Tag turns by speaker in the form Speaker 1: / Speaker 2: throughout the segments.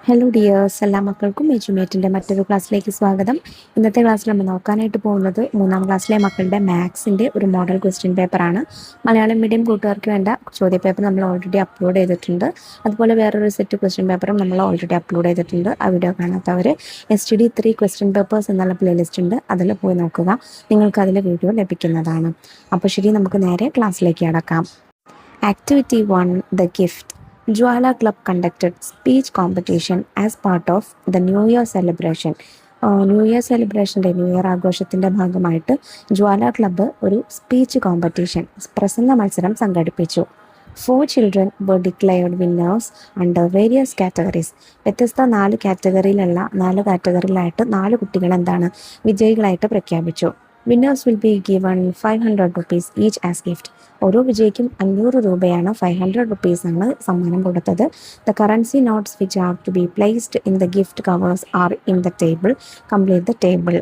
Speaker 1: Hello dears, എല്ലാ മക്കൾക്കും എജ്യുമേറ്റിൻ്റെ മറ്റൊരു ക്ലാസ്സിലേക്ക് സ്വാഗതം. ഇന്നത്തെ ക്ലാസ്സിൽ നമ്മൾ നോക്കാനായിട്ട് പോകുന്നത് 3ാം ക്ലാസ്സിലെ മക്കളുടെ മാത്സിൻ്റെ ഒരു മോഡൽ ക്വസ്റ്റ്യൻ പേപ്പറാണ്. മലയാളം മീഡിയം കൂട്ടുകാർക്ക് വേണ്ട ചോദ്യപേപ്പർ നമ്മൾ ഓൾറെഡി അപ്ലോഡ് ചെയ്തിട്ടുണ്ട്. അതുപോലെ വേറൊരു സെറ്റ് ക്വസ്റ്റ്യൻ പേപ്പറും നമ്മൾ ഓൾറെഡി അപ്ലോഡ് ചെയ്തിട്ടുണ്ട്. ആ വീഡിയോ കാണാത്തവർ STD3 ക്വസ്റ്റ്യൻ പേപ്പേഴ്സ് എന്നുള്ള പ്ലേലിസ്റ്റ് ഉണ്ട്, അതിൽ പോയി നോക്കുക. നിങ്ങൾക്ക് അതിൽ വീഡിയോ ലഭിക്കുന്നതാണ്. അപ്പോൾ ശരി, നമുക്ക് നേരെ ക്ലാസ്സിലേക്ക് കടക്കാം. Activity 1, The Gift. Jwala Club conducted speech competition as part of the New Year celebration. New year സെലിബ്രേഷൻ്റെ ന്യൂ ഇയർ ആഘോഷത്തിൻ്റെ ഭാഗമായിട്ട് ജ്വാല ക്ലബ്ബ് ഒരു സ്പീച്ച് കോമ്പറ്റീഷൻ പ്രസംഗ മത്സരം സംഘടിപ്പിച്ചു. 4 children were declared winners under various categories. വ്യത്യസ്ത 4 കാറ്റഗറിയിലുള്ള 4 കാറ്റഗറിയിലായിട്ട് 4 കുട്ടികൾ വിജയികളായിട്ട് പ്രഖ്യാപിച്ചു. Winners will be given 500 rupees each as gift. ഓരോ വിജയിക്കും 500 രൂപയാണ്, 500 rupees ആണ് സമ്മാനം കൊടുത്തത്. The currency notes which are to be placed in the gift covers are in the table. Complete the table.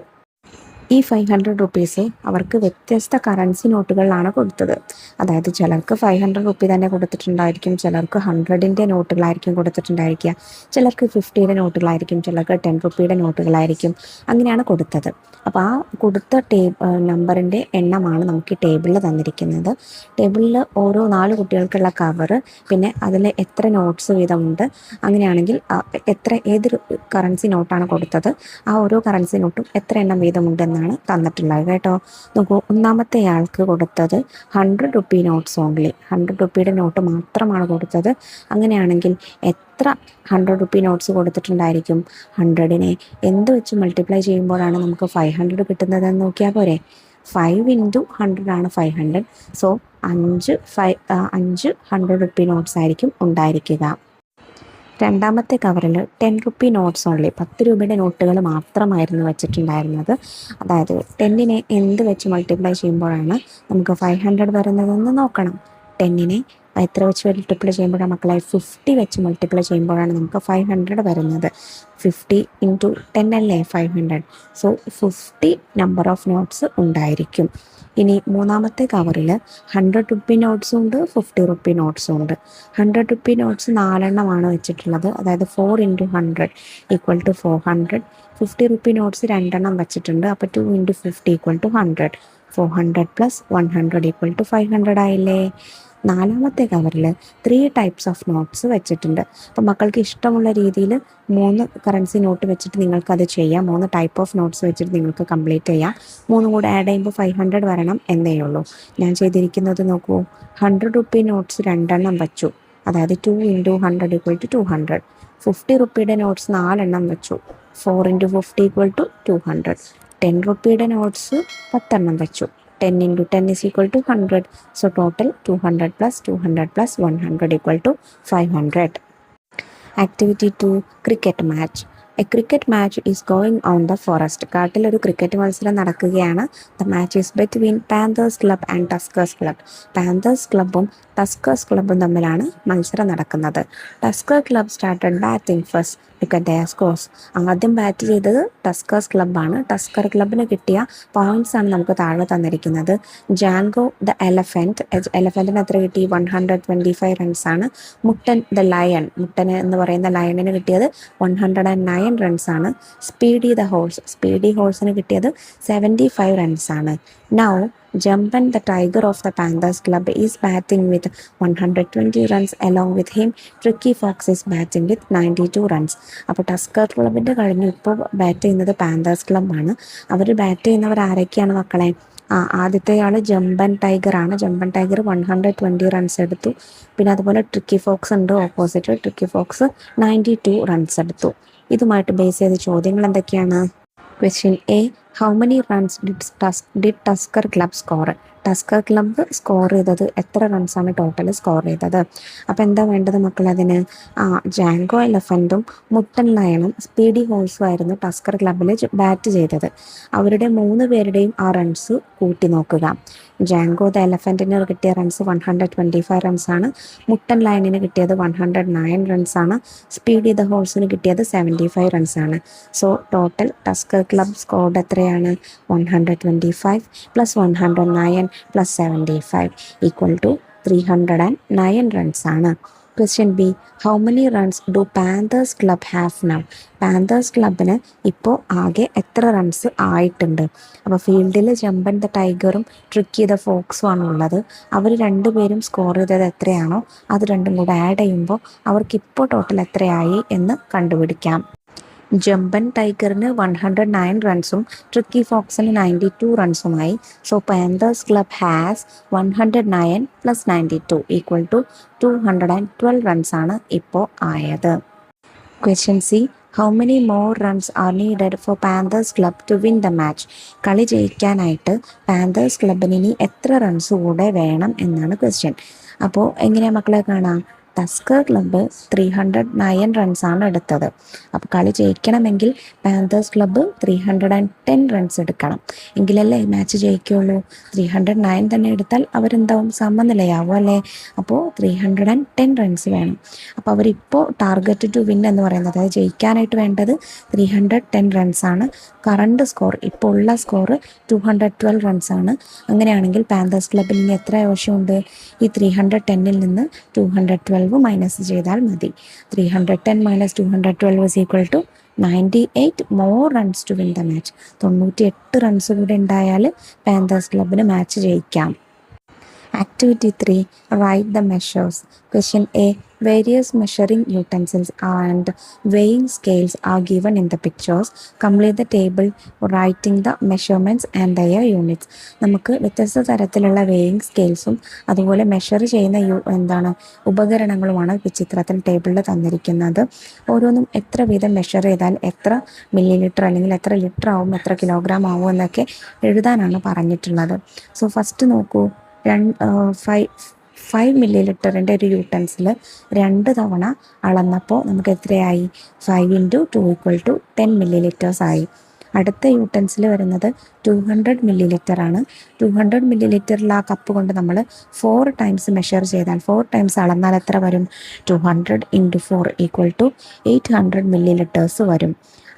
Speaker 1: ഈ 500 rupees അവർക്ക് വ്യത്യസ്ത കറൻസി നോട്ടുകളിലാണ് കൊടുത്തത്. അതായത് ചിലർക്ക് 500 രൂപ തന്നെ കൊടുത്തിട്ടുണ്ടായിരിക്കും, ചിലർക്ക് 100ൻ്റെ നോട്ടുകളായിരിക്കും കൊടുത്തിട്ടുണ്ടായിരിക്കുക, ചിലർക്ക് 50യുടെ നോട്ടുകളായിരിക്കും, ചിലർക്ക് 10 രൂപയുടെ നോട്ടുകളായിരിക്കും. അങ്ങനെയാണ് കൊടുത്തത്. അപ്പോൾ ആ കൊടുത്ത നമ്പറിൻ്റെ എണ്ണമാണ് നമുക്ക് ഈ ടേബിളിൽ തന്നിരിക്കുന്നത്. ടേബിളിൽ ഓരോ 4 കുട്ടികൾക്കുള്ള കവറ്, പിന്നെ അതിൽ എത്ര നോട്ട്സ് വീതമുണ്ട്, അങ്ങനെയാണെങ്കിൽ ഏതൊരു കറൻസി നോട്ടാണ് കൊടുത്തത്, ആ ഓരോ കറൻസി നോട്ടും എത്ര എണ്ണം വീതമുണ്ടെന്നാണ് തന്നിട്ടുള്ളത് കേട്ടോ. നോക്കൂ, ഒന്നാമത്തെ ആൾക്ക് കൊടുത്തത് 100 രൂപ നോട്ട്സ് ഓൺലി, 100 രൂപയുടെ നോട്ട് മാത്രമാണ് കൊടുത്തത്. അങ്ങനെയാണെങ്കിൽ എത്ര 100 രൂപ നോട്ട്സ് കൊടുത്തിട്ടുണ്ടായിരിക്കും? 100നെ എന്ത് വെച്ച് മൾട്ടിപ്ലൈ ചെയ്യുമ്പോഴാണ് നമുക്ക് 500 കിട്ടുന്നതെന്ന് നോക്കിയാൽ പോരെ. 5 × 100 ആണ് 500. സോ 5 100 രൂപ നോട്ട്സ് ആയിരിക്കും ഉണ്ടായിരിക്കുക. രണ്ടാമത്തെ കവറിൽ 10 രൂപ നോട്ട്സ് ഓൺലി, 10 രൂപയുടെ നോട്ടുകൾ മാത്രമായിരുന്നു വെച്ചിട്ടുണ്ടായിരുന്നത്. അതായത് 10നെ എന്ത് വെച്ച് മൾട്ടിപ്ലൈ ചെയ്യുമ്പോഴാണ് നമുക്ക് 500 വരുന്നതെന്ന് നോക്കണം. 10നെ എത്ര വെച്ച് മൾട്ടിപ്ലൈ ചെയ്യുമ്പോഴാണ് മക്കളെ? 50 വെച്ച് മൾട്ടിപ്ലൈ ചെയ്യുമ്പോഴാണ് നമുക്ക് 500 വരുന്നത്. 50 × 10 അല്ലേ 500. സോ 50 നമ്പർ ഓഫ് നോട്ട്സ് ഉണ്ടായിരിക്കും. ഇനി മൂന്നാമത്തെ കവറിൽ 100 രൂപ നോട്ട്സും ഉണ്ട്, 50 രൂപ നോട്ട്സും ഉണ്ട്. 100 രൂപ നോട്ട്സ് 4 എണ്ണമാണ് വെച്ചിട്ടുള്ളത്. അതായത് 4 × 100 = 400. 50 രൂപ നോട്ട്സ് 2 എണ്ണം വെച്ചിട്ടുണ്ട്. അപ്പോൾ 2 × 50 = 100. 400 + 100 = 500 ആയില്ലേ. നാലാമത്തെ കവറിൽ 3 ടൈപ്സ് ഓഫ് നോട്ട്സ് വെച്ചിട്ടുണ്ട്. അപ്പോൾ മക്കൾക്ക് ഇഷ്ടമുള്ള രീതിയിൽ 3 കറൻസി നോട്ട് വെച്ചിട്ട് നിങ്ങൾക്കത് ചെയ്യാം. 3 ടൈപ്പ് ഓഫ് നോട്ട്സ് വെച്ചിട്ട് നിങ്ങൾക്ക് കംപ്ലീറ്റ് ചെയ്യാം. 3 കൂടെ ആഡ് ചെയ്യുമ്പോൾ 500 വരണം എന്നേ ഉള്ളൂ. ഞാൻ ചെയ്തിരിക്കുന്നത് നോക്കൂ, 100 രൂപ നോട്ട്സ് 2 എണ്ണം വെച്ചു. അതായത് 2 × 100 = 200. 50 രൂപയുടെ നോട്ട്സ് 4 എണ്ണം വെച്ചു. 4 × 50 = 200. 10 രൂപയുടെ നോട്ട്സ് 10 എണ്ണം വെച്ചു. 10 × 10 = 100. So total 200 + 200 + 100 = 500. Activity 2, Cricket match. A cricket match is going on the forest. കാട്ടിൽ ഒരു ക്രിക്കറ്റ് മത്സരം നടക്കുകയാണ്. The match is between Panthers Club and Tuskers Club. Panthers ക്ലബും ടസ്കേഴ്സ് ക്ലബും തമ്മിലാണ് മത്സരം നടക്കുന്നത്. Tusker club started batting first. Look at their scores. ആദ്യം ബാറ്റ് ചെയ്തത് ടസ്കേഴ്സ് ക്ലബ്ബാണ്. ടസ്കർ ക്ലബിന് കിട്ടിയ പോയിന്റ്സ് ആണ് നമുക്ക് താഴെ തന്നിരിക്കുന്നത്. ജാങ്കോ ദ എലഫൻറ്റിന് എത്ര കിട്ടി? 125 റൺസാണ്. മുട്ടൻ ദ ലയൺ, മുട്ടൻ എന്ന് പറയുന്ന ലയണിന് കിട്ടിയത് 109 റൺസാണ്. സ്പീഡി ദ ഹോഴ്സിന് കിട്ടിയത് 75 റൺസാണ്. Now Jumban the tiger of the Panthers club is batting with 120 runs. Along with him, Tricky Fox is batting with 92 runs. അപ്പോൾ ടസ്കർ ക്ലബിൻ്റെ കഴിഞ്ഞു ഇപ്പോൾ ബാറ്റ് ചെയ്യുന്നത് പാന്തേഴ്സ് ക്ലബ്ബാണ്. അവർ ബാറ്റ് ചെയ്യുന്നവർ ആരൊക്കെയാണ് മക്കളെ? ആദ്യത്തെ ആൾ ജംബൻ ടൈഗർ ആണ്. ജംബൻ ടൈഗർ 120 റൺസ് എടുത്തു. പിന്നെ അതുപോലെ ട്രിക്കി ഫോക്സ് ഉണ്ട് ഓപ്പോസിറ്റ്. ട്രിക്കി ഫോക്സ് 92 റൺസ് എടുത്തു. ഇതുമായിട്ട് ബേസ് ചെയ്ത ചോദ്യങ്ങൾ എന്തൊക്കെയാണ്? Question A, how many runs did Tusker Club score? Tusker club score ചെയ്തത് എത്ര റൺസാണ് ടോട്ടൽ സ്കോർ ചെയ്തത്? അപ്പോൾ എന്താ വേണ്ടത് മക്കൾ? അതിന് ജാങ്കോ എലഫൻറ്റും മുട്ടൻ ലയണും സ്പീഡി ഹോഴ്സും ആയിരുന്നു ടസ്കർ ക്ലബ്ബിൽ ബാറ്റ് ചെയ്തത്. അവരുടെ 3 പേരുടെയും ആ റൺസ് കൂട്ടി നോക്കുക. ജാങ്കോ ദ എലഫൻറ്റിന് കിട്ടിയ റൺസ് 125 റൺസാണ്. മുട്ടൻ ലയണിന് കിട്ടിയത് 109 റൺസാണ്. സ്പീഡി ദ ഹോഴ്സിന് കിട്ടിയത് 75 റൺസാണ്. So total Tusker club scored എത്രയാണ്? 125 + 109 + 75 = 309 റൺസാണ്. Question B, how many runs do Panthers club have now? Panthers ക്ലബിന് ഇപ്പോൾ ആകെ എത്ര റൺസ് ആയിട്ടുണ്ട്? അപ്പോൾ ഫീൽഡിൽ ജമ്പൻ ദ ടൈഗറും ട്രിക്കി ദ ഫോക്സും ആണ് ഉള്ളത്. അവർ രണ്ടുപേരും സ്കോർ ചെയ്തത് എത്രയാണോ അത് രണ്ടും കൂടെ ആഡ് ചെയ്യുമ്പോൾ അവർക്കിപ്പോൾ ടോട്ടൽ എത്രയായി എന്ന് കണ്ടുപിടിക്കാം. ജമ്പൻ ടൈഗറിന് 109 റൺസും ട്രിക്കി ഫോക്സിന് 92 റൺസുമായി. So Panthers club has 109 plus 92 equal to 212 റൺസാണ് ഇപ്പോൾ ആയത്. Question C, how many more runs are needed for Panthers club to win the match? കളി ജയിക്കാനായിട്ട് പാന്തേഴ്സ് ക്ലബിന് ഇനി എത്ര റൺസ് കൂടെ വേണം എന്നാണ് ക്വസ്റ്റ്യൻ. അപ്പോൾ എങ്ങനെയാണ് മക്കളെ കാണാം? ടസ്കർ ക്ലബ്ബ് 309 റൺസാണ് എടുത്തത്. അപ്പോൾ കളി ജയിക്കണമെങ്കിൽ പാന്തേഴ്സ് ക്ലബ്ബ് 310 റൺസ് എടുക്കണം, എങ്കിലല്ലേ മാച്ച് ജയിക്കുള്ളൂ. 309 തന്നെ എടുത്താൽ അവരെന്താവും? സമനിലയാവും അല്ലേ? അപ്പോൾ 310 റൺസ് വേണം. അപ്പോൾ അവരിപ്പോൾ ടാർഗറ്റ് ടു വിൻ എന്ന് പറയുന്നത്, അതായത് ജയിക്കാനായിട്ട് വേണ്ടത് 310 റൺസാണ്. കറണ്ട് സ്കോർ, ഇപ്പോൾ ഉള്ള സ്കോർ 212 റൺസാണ്. അങ്ങനെയാണെങ്കിൽ പാന്തേഴ്സ് ക്ലബ്ബിന് ഇനി എത്ര ആവശ്യമുണ്ട്? ഈ 310ൽ നിന്ന് 212 മൈനസ് ചെയ്താൽ മതി. 310 minus 212 is equal to 98 more runs to win the match. 98 runs കൂടെ ഉണ്ടായാൽ പാന്തേഴ്സ് ക്ലബിന് മാച്ച് ജയിക്കാം. Activity 3, write the measures. Question A, various measuring utensils and weighing scales are given in the pictures. Complete the table writing the measurements and their units. നമുക്ക് വ്യത്യസ്ത തരത്തിലുള്ള weighing സ്കെയിൽസും അതുപോലെ measure ചെയ്യുന്ന ഉപകരണങ്ങളുമാണ് ചിത്രത്തിൽ ടേബിളിൽ തന്നിരിക്കുന്നത്. ഓരോന്നും എത്ര വീതം മെഷർ ചെയ്താൽ എത്ര മില്ലി ലിറ്റർ അല്ലെങ്കിൽ എത്ര ലിറ്റർ ആവും, എത്ര കിലോഗ്രാം ആവും എന്നൊക്കെ എഴുതാനാണ് പറഞ്ഞിട്ടുള്ളത്. സോ ഫസ്റ്റ് നോക്കൂ, 5 മില്ലി ലിറ്ററിൻ്റെ ഒരു യൂട്ടൻസിൽ 2 തവണ അളന്നപ്പോൾ നമുക്ക് എത്രയായി? 5 × 2 = 10 മില്ലി ലിറ്റേഴ്സ് ആയി. അടുത്ത യൂട്ടൻസിൽ വരുന്നത് 200 മില്ലി ലിറ്റർ ആണ്. 200 മില്ലി ലിറ്ററിൽ ആ കപ്പ് കൊണ്ട് നമ്മൾ 4 ടൈംസ് മെഷർ ചെയ്താൽ, 4 ടൈംസ് അളന്നാൽ എത്ര വരും? 200 × 4 = 800 മില്ലി ലിറ്റേഴ്സ് വരും.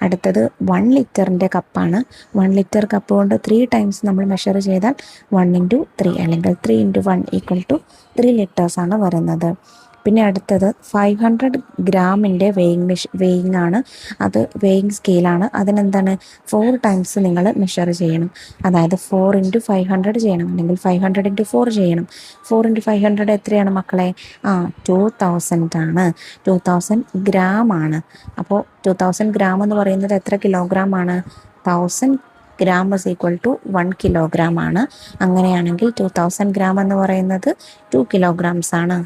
Speaker 1: അടുത്തത് 1 ലിറ്ററിൻ്റെ കപ്പാണ്. 1 ലിറ്റർ കപ്പ് കൊണ്ട് 3 ടൈംസ് നമ്മൾ മെഷർ ചെയ്താൽ 1 × 3 അല്ലെങ്കിൽ 3 × 1 = 3 ലിറ്റേഴ്സാണ് വരുന്നത്. പിന്നെ അടുത്തത് 500 ഗ്രാമിൻ്റെ വെയിങ് ആണ്. അത് വെയിങ് സ്കെയിലാണ്. അതിനെന്താണ്? 4 ടൈംസ് നിങ്ങൾ മെഷർ ചെയ്യണം. അതായത് 4 × 500 ചെയ്യണം, അല്ലെങ്കിൽ 500 × 4 ചെയ്യണം. 4 × 500 എത്രയാണ് മക്കളെ? 2000 ആണ്. 2000 ഗ്രാം ആണ്. അപ്പോൾ 2000 ഗ്രാം എന്ന് പറയുന്നത് എത്ര കിലോഗ്രാം ആണ്? 1000 gram is equal to 1 kilogram ആണ്. അങ്ങനെയാണെങ്കിൽ 2000 ഗ്രാം എന്ന് പറയുന്നത് 2 kilograms ആണ്.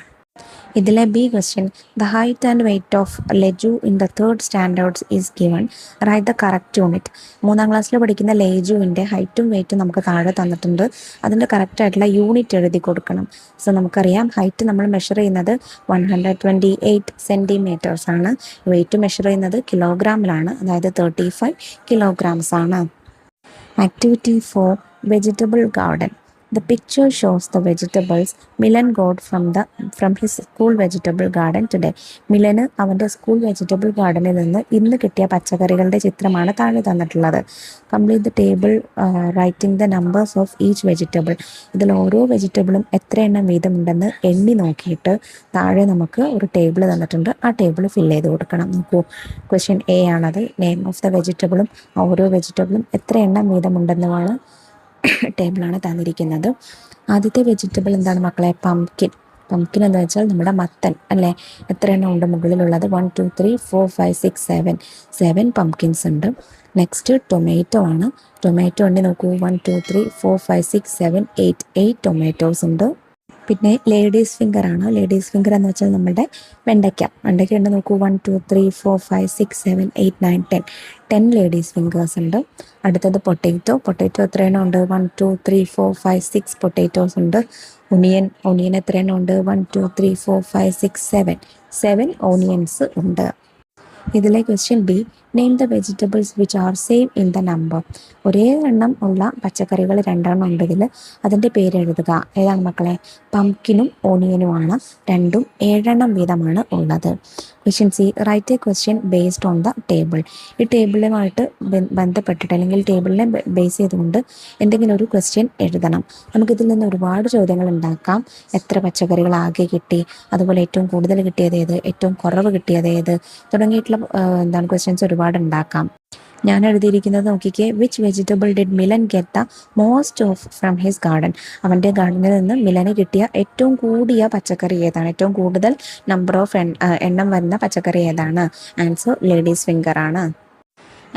Speaker 1: ഇതിലെ B question, the height and weight of Leju in the 3rd standards is given, write the correct unit. 3ാം ക്ലാസ്സിൽ പഠിക്കുന്ന ലെജുവിൻ്റെ ഹൈറ്റും വെയ്റ്റും നമുക്ക് താഴെ തന്നിട്ടുണ്ട്. അതിൻ്റെ കറക്റ്റായിട്ടുള്ള യൂണിറ്റ് എഴുതി കൊടുക്കണം. സോ നമുക്കറിയാം ഹൈറ്റ് നമ്മൾ മെഷർ ചെയ്യുന്നത് 128 സെൻറ്റിമീറ്റേഴ്സ് ആണ്. വെയ്റ്റ് മെഷർ ചെയ്യുന്നത് കിലോഗ്രാമിലാണ്, അതായത് 35 kilograms ആണ്. Activity 4, vegetable garden. The picture shows the vegetables Milan got from his school vegetable garden today. മിലന് അവൻ്റെ സ്കൂൾ വെജിറ്റബിൾ ഗാർഡനിൽ നിന്ന് ഇന്ന് കിട്ടിയ പച്ചക്കറികളുടെ ചിത്രമാണ് താഴെ തന്നിട്ടുള്ളത്. Complete the table writing the numbers of each vegetable. ഇതിൽ ഓരോ വെജിറ്റബിളും എത്ര എണ്ണം വീതമുണ്ടെന്ന് എണ്ണി നോക്കിയിട്ട് താഴെ നമുക്ക് ഒരു ടേബിൾ തന്നിട്ടുണ്ട്. ആ ടേബിൾ ഫില്ല് ചെയ്ത് കൊടുക്കണം. നോക്കൂ, ക്വസ്റ്റ്യൻ എ ആണത്. നെയിം ഓഫ് ദ വെജിറ്റബിളും ഓരോ വെജിറ്റബിളും എത്ര എണ്ണം വീതമുണ്ടെന്നുമാണ് ടേബിളാണ് തന്നിരിക്കുന്നത്. ആദ്യത്തെ വെജിറ്റബിൾ എന്താണ് മക്കളെ? പംകിൻ. പംകിൻ എന്ന് വെച്ചാൽ നമ്മുടെ മത്തൻ അല്ലേ? എത്ര എണ്ണം ഉണ്ട് മുകളിലുള്ളത്? 1 2 3 4 5 6 7 പംകിൻസ് ഉണ്ട്. നെക്സ്റ്റ് ടൊമാറ്റോ ആണ്. ടൊമാറ്റോ ഉണ്ട്, നോക്കൂ, 1 2 3 4 5 6 7 8 ടൊമാറ്റോസ് ഉണ്ട്. പിന്നെ ലേഡീസ് ഫിംഗർ ആണ്. ലേഡീസ് ഫിംഗർ എന്ന് വെച്ചാൽ നമ്മുടെ വെണ്ടയ്ക്ക ഉണ്ട്, നോക്കൂ, 1 2 3 4 5 6 7 8 9 10 ലേഡീസ് ഫിംഗേഴ്സ് ഉണ്ട്. അടുത്തത് പൊട്ടേറ്റോ. എത്ര എണ്ണം ഉണ്ട്? 1 2 3 4 5 6 പൊട്ടേറ്റോസ് ഉണ്ട്. ഒണിയൻ എത്ര എണ്ണം ഉണ്ട്? 1 2 3 4 5 6 7 ഓണിയൻസ് ഉണ്ട്. ഇതിലെ question B, name the vegetables which are same in the number. ഒരേ എണ്ണം ഉള്ള പച്ചക്കറികൾ രണ്ടെണ്ണം ഉണ്ട് ഇതിൽ, അതിൻ്റെ പേര് എഴുതുക. ഏതാണ് മക്കളെ? പംകിനും ഓണിയനുമാണ്. രണ്ടും 7 വീതമാണ് ഉള്ളത്. Question C, write a question based on the table. ഈ ടേബിളുമായിട്ട് ബന്ധപ്പെട്ടിട്ട് അല്ലെങ്കിൽ ടേബിളിനെ ബേസ് ചെയ്തുകൊണ്ട് എന്തെങ്കിലും ഒരു ക്വസ്റ്റ്യൻ എഴുതണം. നമുക്കിതിൽ നിന്ന് ഒരുപാട് ചോദ്യങ്ങൾ ഉണ്ടാക്കാം. എത്ര പച്ചക്കറികൾ ആകെ കിട്ടി, അതുപോലെ ഏറ്റവും കൂടുതൽ കിട്ടിയത് ഏത്, ഏറ്റവും കുറവ് കിട്ടിയത് ഏത്, തുടങ്ങിയിട്ടുള്ള ക്വസ്റ്റ്യൻസ് ഒരുപാട് ഉണ്ടാക്കാം. ഞാൻ എഴുതിയിരിക്കുന്നത് നോക്കിക്കേ. Which vegetable did Milan get the most off from his garden. അവൻ്റെ ഗാർഡനിൽ നിന്ന് മിലന് കിട്ടിയ ഏറ്റവും കൂടിയ പച്ചക്കറി ഏതാണ്, ഏറ്റവും കൂടുതൽ നമ്പർ ഓഫ് എണ്ണം വരുന്ന പച്ചക്കറി ഏതാണ്? ആൻസർ ലേഡീസ് ഫിംഗർ ആണ്.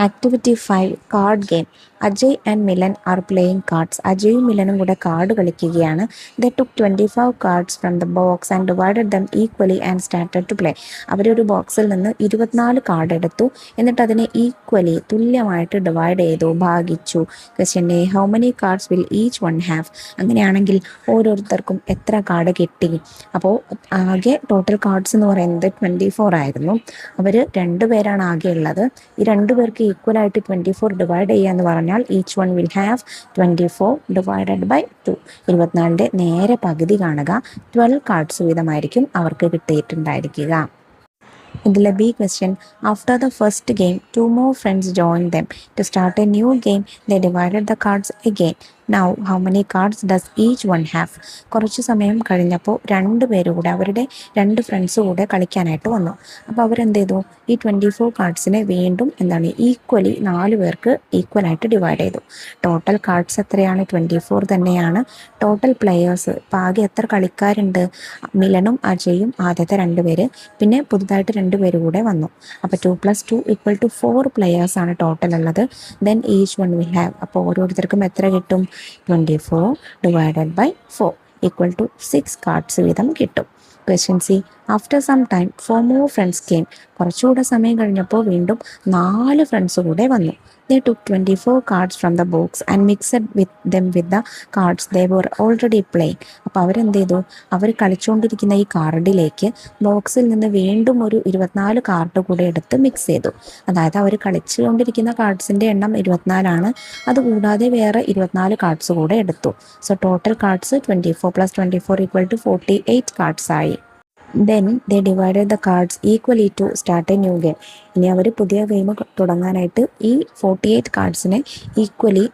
Speaker 1: Activity 5 card game. Ajay and Milan are playing cards. അജയും മിലനും കൂടെ കാർഡ് കളിക്കുകയാണ്. They took 25 cards from the box and divided them equally and started to play. അവരൊരു ബോക്സിൽ നിന്ന് 24 കാർഡ് എടുത്തു, എന്നിട്ട് അതിനെ ഈക്വലി തുല്യമായിട്ട് ഡിവൈഡ് ചെയ്തു, ഭാഗിച്ചു. Question A, how many cards will each one have. അങ്ങനെയാണെങ്കിൽ ഓരോരുത്തർക്കും എത്ര കാർഡ് കിട്ടി? അപ്പോൾ ആകെ ടോട്ടൽ കാർഡ്സ് എന്ന് പറയുന്നത് 24 ആയിരുന്നു. അവർ 2 പേരാണ് ആകെ ഉള്ളത്. ഈ 2 പേർക്ക് ഈക്വൽ ആയിട്ട് 24 ഡിവൈഡ് ചെയ്യുക എന്ന് പറഞ്ഞാൽ each one will have 24 divided by 2. 24ന്റെ നേരെ പകുതി കാണുക. 12 കാർഡ്സ് വീതമായിരിക്കും അവർക്ക് കിട്ടിയിട്ടുണ്ടായിരിക്കുക. ഇതിലെ B question, after the first game 2 more friends joined them to start a new game. They divided the cards again. Now how many cards does each one have? കുറച്ച് സമയം കഴിഞ്ഞപ്പോൾ 2 പേര് കൂടെ, അവരുടെ 2 ഫ്രണ്ട്സ് കൂടെ കളിക്കാനായിട്ട് വന്നു. അപ്പോൾ അവരെന്ത് ചെയ്തു? ഈ 24 കാർഡ്സിനെ വീണ്ടും ഈക്വലി 4 പേർക്ക് ഈക്വലായിട്ട് ഡിവൈഡ് ചെയ്തു. ടോട്ടൽ കാർഡ്സ് എത്രയാണ്? 24 തന്നെയാണ്. ടോട്ടൽ പ്ലെയേഴ്സ് ഇപ്പോൾ ആകെ എത്ര കളിക്കാരുണ്ട്? മിലനും അജയും ആദ്യത്തെ 2 പേര്, പിന്നെ പുതുതായിട്ട് 2 പേര് കൂടെ വന്നു. അപ്പോൾ 2 + 2 = 4 പ്ലെയേഴ്സ് ആണ് ടോട്ടൽ ഉള്ളത്. Then each one will have, അപ്പോൾ ഓരോരുത്തർക്കും എത്ര കിട്ടും? 24 ഡിവൈഡഡ് ബൈ 4 = 6 കാർഡ്സ് വീതം കിട്ടും. Question C, after some time 4 more friends came. കുറച്ചുകൂടെ സമയം കഴിഞ്ഞപ്പോൾ വീണ്ടും 4 ഫ്രണ്ട്സ് കൂടെ വന്നു. They took 24 cards from the box and mixed with the cards they were already playing. അപ്പോൾ അവരെന്ത് ചെയ്തു? അവർ കളിച്ചുകൊണ്ടിരിക്കുന്ന ഈ കാർഡിലേക്ക് ബോക്സിൽ നിന്ന് വീണ്ടും ഒരു 24 കാർഡ് കൂടെ എടുത്ത് മിക്സ് ചെയ്തു. അതായത് അവർ കളിച്ചുകൊണ്ടിരിക്കുന്ന കാർഡ്സിൻ്റെ എണ്ണം 24 ആണ്. അതുകൂടാതെ വേറെ 24 കാർഡ്സ് കൂടെ എടുത്തു. സോ ടോട്ടൽ കാർഡ്സ് 24 + 24 = 48 കാർഡ്സ് ആയി. Then they divided the cards equally to start a new game. ഇനി അവർ പുതിയ ഗെയിം തുടങ്ങാനായിട്ട് ഈ 48 കാർഡ്സിനെ ഈക്വലി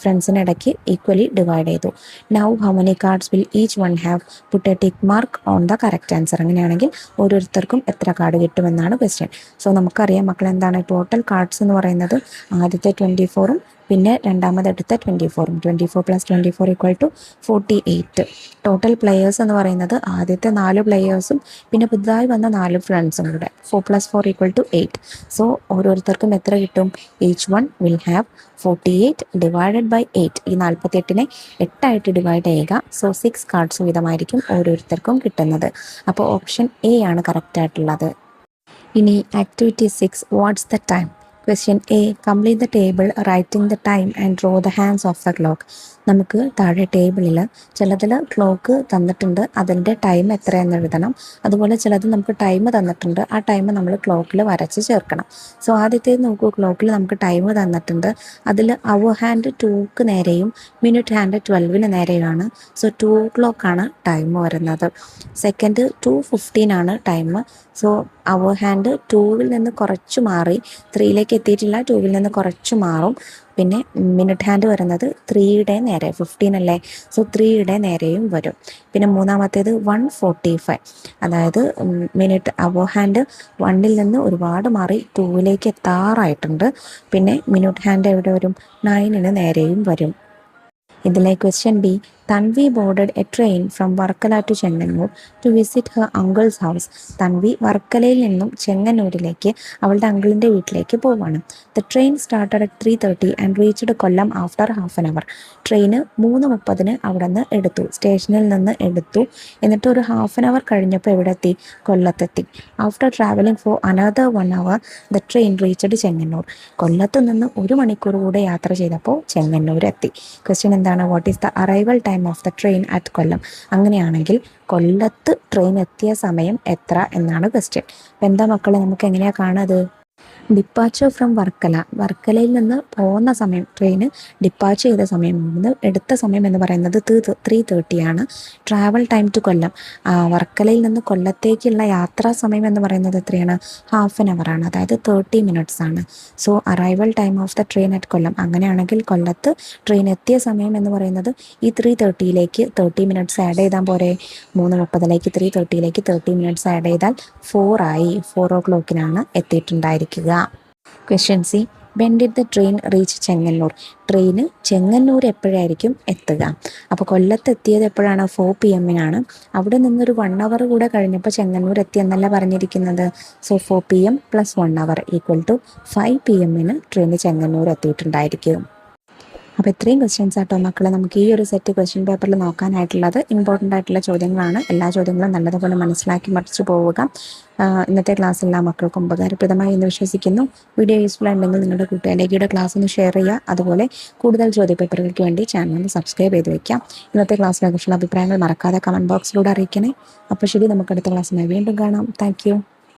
Speaker 1: ഫ്രണ്ട്സിനിടയ്ക്ക് ഈക്വലി ഡിവൈഡ് ചെയ്തു. Now how many cards will each one have? Put a tick mark on the correct answer. അങ്ങനെയാണെങ്കിൽ ഓരോരുത്തർക്കും എത്ര കാർഡ് കിട്ടുമെന്നാണ് ക്വസ്റ്റ്യൻ. സോ നമുക്കറിയാം മക്കൾ, എന്താണ് ടോട്ടൽ കാർഡ്സ് എന്ന് പറയുന്നത്? ആദ്യത്തെ 24ഉം പിന്നെ രണ്ടാമതെടുത്ത 24ഉം. 24 + 24 = 48. ടോട്ടൽ പ്ലെയേഴ്സ് എന്ന് പറയുന്നത് ആദ്യത്തെ 4 പ്ലെയേഴ്സും പിന്നെ പുതുതായി വന്ന 4 ഫ്രണ്ട്സും കൂടെ. 4 + 4 = 8. സോ ഓരോരുത്തർക്കും എത്ര കിട്ടും? Each one will have 48 divided by 8. ഈ 48നെ 8 ആയിട്ട് ഡിവൈഡ് ചെയ്യുക. സോ 6 കാർഡ്സ് വീതമായിരിക്കും ഓരോരുത്തർക്കും കിട്ടുന്നത്. അപ്പോൾ ഓപ്ഷൻ എ ആണ് കറക്റ്റ് ആയിട്ടുള്ളത്. ഇനി activity 6 what's the time. Question A, complete the table writing the time and draw the hands of the clock. നമുക്ക് താഴെ ടേബിളിൽ ചിലതിൽ ക്ലോക്ക് തന്നിട്ടുണ്ട്, അതിൻ്റെ ടൈം എത്രയെന്ന് എഴുതണം. അതുപോലെ ചിലത് നമുക്ക് ടൈം തന്നിട്ടുണ്ട്, ആ ടൈം നമ്മൾ ക്ലോക്കിൽ വരച്ച് ചേർക്കണം. സോ ആദ്യത്തേത് നോക്കൂ, ക്ലോക്കിൽ നമുക്ക് ടൈം തന്നിട്ടുണ്ട്. അതിൽ അവർ ഹാൻഡ് 2ക്ക് നേരെയും മിനിറ്റ് ഹാൻഡ് 12ന് നേരെയുമാണ്. സോ 2 o'clock ആണ് ടൈം വരുന്നത്. സെക്കൻഡ് 2:15 ആണ് ടൈം. സോ അവർ ഹാൻഡ് 2-ൽ നിന്ന് കുറച്ച് മാറി 3ലേക്ക് എത്തിയിട്ടില്ല, 2-ൽ നിന്ന് കുറച്ച് മാറും. പിന്നെ മിനിറ്റ് ഹാൻഡ് വരുന്നത് 3യുടെ നേരെ, 15 അല്ലേ, സോ 3യുടെ നേരെയും വരും. പിന്നെ മൂന്നാമത്തേത് 1:45, അതായത് മിനിറ്റ് അവർ ഹാൻഡ് 1-ൽ നിന്ന് ഒരുപാട് മാറി 2-ലേക്ക് എത്താറായിട്ടുണ്ട്. പിന്നെ മിനിറ്റ് ഹാൻഡ് എവിടെ വരും? 9ന് നേരെയും വരും. ഇതിലെ question B, Tanvi boarded a train from Varkala to Chengannur to visit her uncle's house. Tanvi വർക്കലയിൽ നിന്നും ചെങ്ങന്നൂരിലേക്ക് അവളുടെ അങ്കിളിൻ്റെ വീട്ടിലേക്ക് പോവാണ്. The train started at 3:30 and reached Kollam after half an hour. ട്രെയിന് 3:30 അവിടെ നിന്ന് എടുത്തു, സ്റ്റേഷനിൽ നിന്ന് എടുത്തു. എന്നിട്ട് ഒരു ഹാഫ് ആൻ അവർ കഴിഞ്ഞപ്പോൾ എവിടെ എത്തി? കൊല്ലത്തെത്തി. After travelling for another 1 hour the train reached Chengannur. കൊല്ലത്ത് നിന്ന് 1 മണിക്കൂർ കൂടെ യാത്ര ചെയ്തപ്പോൾ ചെങ്ങന്നൂർ എത്തി. ക്വസ്റ്റ്യൻ എന്താണ്? What is the arrival time of the train at Kollam? അങ്ങനെയാണെങ്കിൽ കൊല്ലത്ത് ട്രെയിൻ എത്തിയ സമയം എത്ര എന്നാണ് ക്വസ്റ്റ്യൻ. അപ്പം എന്താ മക്കളെ, നമുക്ക് എങ്ങനെയാണ് കാണുന്നത്? ഡിപ്പാച്ചർ ഫ്രം വർക്കല, വർക്കലയിൽ നിന്ന് പോകുന്ന സമയം, ട്രെയിന് ഡിപ്പാച്ച് ചെയ്ത സമയം എടുത്ത സമയം എന്ന് പറയുന്നത് 3:30 ആണ്. ട്രാവൽ ടൈം ടു കൊല്ലം, വർക്കലയിൽ നിന്ന് കൊല്ലത്തേക്കുള്ള യാത്രാ സമയം എന്ന് പറയുന്നത് എത്രയാണ്? ഹാഫ് ആൻ അവർ ആണ്, അതായത് 30 മിനിറ്റ്സ് ആണ്. So arrival time of the train at Kollam, അങ്ങനെയാണെങ്കിൽ കൊല്ലത്ത് ട്രെയിൻ എത്തിയ സമയം എന്ന് പറയുന്നത് ഈ 3:30യിലേക്ക് 30 മിനിറ്റ്സ് ആഡ് ചെയ്താൽ പോരെ? 3:30ലേക്ക് 3:30യിലേക്ക് 30 മിനിറ്റ്സ് ആഡ് ചെയ്താൽ 4 ആയി. 4 o'clock എത്തിയിട്ടുണ്ടായിരിക്കുക. Question C, when did the train reach Chengannur? ട്രെയിന് ചെങ്ങന്നൂർ എപ്പോഴായിരിക്കും എത്തുക? അപ്പോൾ കൊല്ലത്ത് എത്തിയത് എപ്പോഴാണ്? 4 PM അവിടെ നിന്നൊരു 1 hour കൂടെ കഴിഞ്ഞപ്പോൾ ചെങ്ങന്നൂർ എത്തി എന്നല്ല പറഞ്ഞിരിക്കുന്നത്. സോ 4 PM + 1 hour = 5 PM ട്രെയിന് ചെങ്ങന്നൂർ എത്തിയിട്ടുണ്ടായിരിക്കും. അപ്പോൾ ഇത്രയും ക്വസ്റ്റ്യൻസ് ആട്ടോ മക്കളെ നമുക്ക് ഈ ഒരു സെറ്റ് ക്വസ്റ്റ്യൻ പേപ്പറിൽ നോക്കാനായിട്ടുള്ളത്. ഇമ്പോർട്ടൻ്റ് ആയിട്ടുള്ള ചോദ്യങ്ങളാണ്. എല്ലാ ചോദ്യങ്ങളും നല്ലതുപോലെ മനസ്സിലാക്കി പഠിച്ചു പോവുക. ഇന്നത്തെ ക്ലാസ് എല്ലാ മക്കൾക്കും ഉപകാരപ്രദമായി എന്ന് വിശ്വസിക്കുന്നു. വീഡിയോ യൂസ്ഫുൾ ആയിട്ടുണ്ടെങ്കിൽ നിങ്ങളുടെ കൂട്ടുകാരിലേക്ക് ക്ലാസ് ഒന്ന് ഷെയർ ചെയ്യുക. അതുപോലെ കൂടുതൽ ചോദ്യപേപ്പറുകൾക്ക് വേണ്ടി ചാനൽ ഒന്ന് സബ്സ്ക്രൈബ് ചെയ്ത് വയ്ക്കാം. ഇന്നത്തെ ക്ലാസ്സിനെ കുറിച്ചുള്ള അഭിപ്രായങ്ങൾ മറക്കാതെ കമൻറ്റ് ബോക്സിലൂടെ അറിയിക്കണേ. അപ്പോൾ ശരി, നമുക്ക് അടുത്ത ക്ലാസ്സിനായി വീണ്ടും കാണാം. താങ്ക്